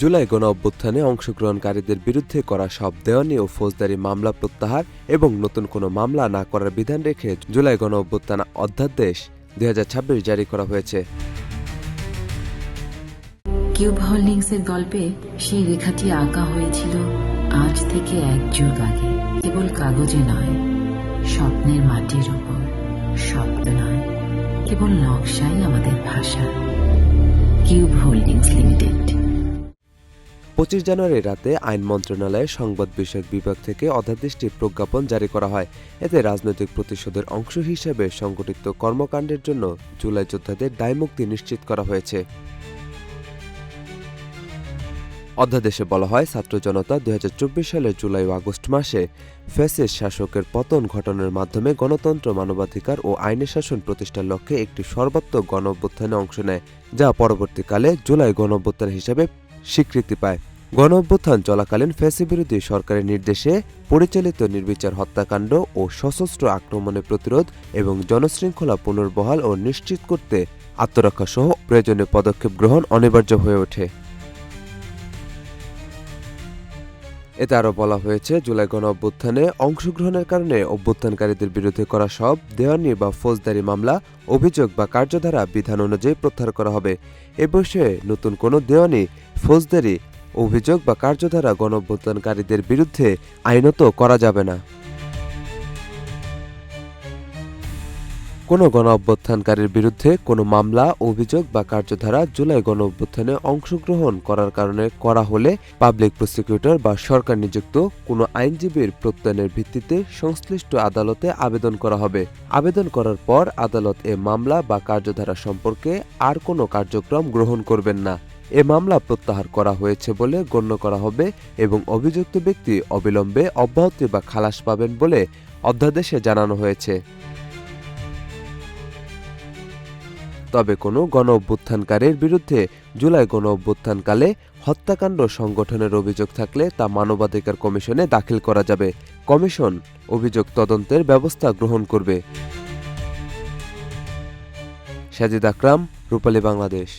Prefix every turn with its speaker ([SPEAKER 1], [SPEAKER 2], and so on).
[SPEAKER 1] জুলাই গণঅভ্যুত্থানে অংশগ্রহণকারীদের বিরুদ্ধে করা সব দেওয়ানি ও ফৌজদারি মামলা প্রত্যাহার এবং নতুন কোনো মামলা না করার বিধান রেখে জুলাই গণঅভ্যুত্থান অধ্যাদেশ 2026 জারি করা হয়েছে।
[SPEAKER 2] কিউব হোল্ডিংসের গল্পে সেই রেখাটি আঁকা হয়েছিল আজ থেকে 1 যুগ আগে। কেবল কাগজে নয়, স্বপ্নের মাটির উপর। শব্দ নয়, কেবল নকশাই আমাদের ভাষা। Cube holdings limited.
[SPEAKER 1] 25 জানুয়ারি রাতে আইন মন্ত্রণালয়ের সংবাদ বিষয়ক বিভাগ থেকে অধ্যাদেশটি প্রজ্ঞাপন জারি করা হয়। এতে রাজনৈতিক প্রতিশোধের অংশ হিসেবে সংগঠিত কর্মকাণ্ডের জন্য জুলাই যোদ্ধাদের দায়মুক্তি নিশ্চিত করা হয়েছে। অধ্যাদেশে বলা হয়, ছাত্র জনতা 2024 সালের জুলাই ও আগস্ট মাসে ফ্যাসিস্ট শাসকের পতন ঘটানোর মাধ্যমে গণতন্ত্র, মানবাধিকার ও আইনের শাসন প্রতিষ্ঠার লক্ষ্যে একটি সর্বাত্মক গণঅভ্যুত্থানে অংশ নেয়, যা পরবর্তীকালে জুলাই গণঅভ্যুত্থান হিসেবে স্বীকৃতি পায়। গণঅভ্যুত্থান চলাকালীন ফ্যাসিবিরোধী সরকারের নির্দেশে পরিচালিত নির্বিচার হত্যাকাণ্ড ও সশস্ত্র আক্রমণের প্রতিরোধ এবং জনশৃঙ্খলা পুনর্বহাল ও নিশ্চিত করতে আত্মরক্ষা সহ প্রয়োজনীয় পদক্ষেপ গ্রহণ অনিবার্য হয়ে ওঠে। এতে আরও বলা হয়েছে, জুলাই গণঅভ্যুত্থানে অংশগ্রহণের কারণে অভ্যুত্থানকারীদের বিরুদ্ধে করা সব দেওয়ানি বা ফৌজদারি মামলা, অভিযোগ বা কার্যধারা বিধান অনুযায়ী প্রত্যাহার করা হবে। এ বিষয়ে নতুন কোনো দেওয়ানি, ফৌজদারি অভিযোগ বা কার্যধারা গণঅভ্যুত্থানকারীদের বিরুদ্ধে আইনত করা যাবে না। কোনো গণঅভ্যুত্থানকারীর বিরুদ্ধে কোনো মামলা, অভিযোগ বা কার্যধারা জুলাই গণঅভ্যুত্থানে অংশগ্রহণ করার কারণে করা হলে পাবলিক প্রসিকিউটর বা সরকার নিযুক্ত কোনো আইনজীবীর প্রত্যয়নের ভিত্তিতে সংশ্লিষ্ট আদালতে আবেদন করা হবে। আবেদন করার পর আদালত এ মামলা বা কার্যধারা সম্পর্কে আর কোনো কার্যক্রম গ্রহণ করবেন না। এ মামলা প্রত্যাহার করা হয়েছে বলে গণ্য করা হবে এবং অভিযুক্ত ব্যক্তি অবিলম্বে অব্যাহতি বা খালাস পাবেন বলে অধ্যাদেশে জানানো হয়েছে। তবে কোনো গণঅভ্যুত্থানকারীর বিরুদ্ধে জুলাই গণঅভ্যুত্থানকালে হত্যাকাণ্ড সংগঠনের অভিযোগ থাকলে তা মানবাধিকার কমিশনে দাখিল করা যাবে। কমিশন অভিযোগ তদন্তের ব্যবস্থা গ্রহণ করবে। সাজিদ আকরাম, রূপালী বাংলাদেশ।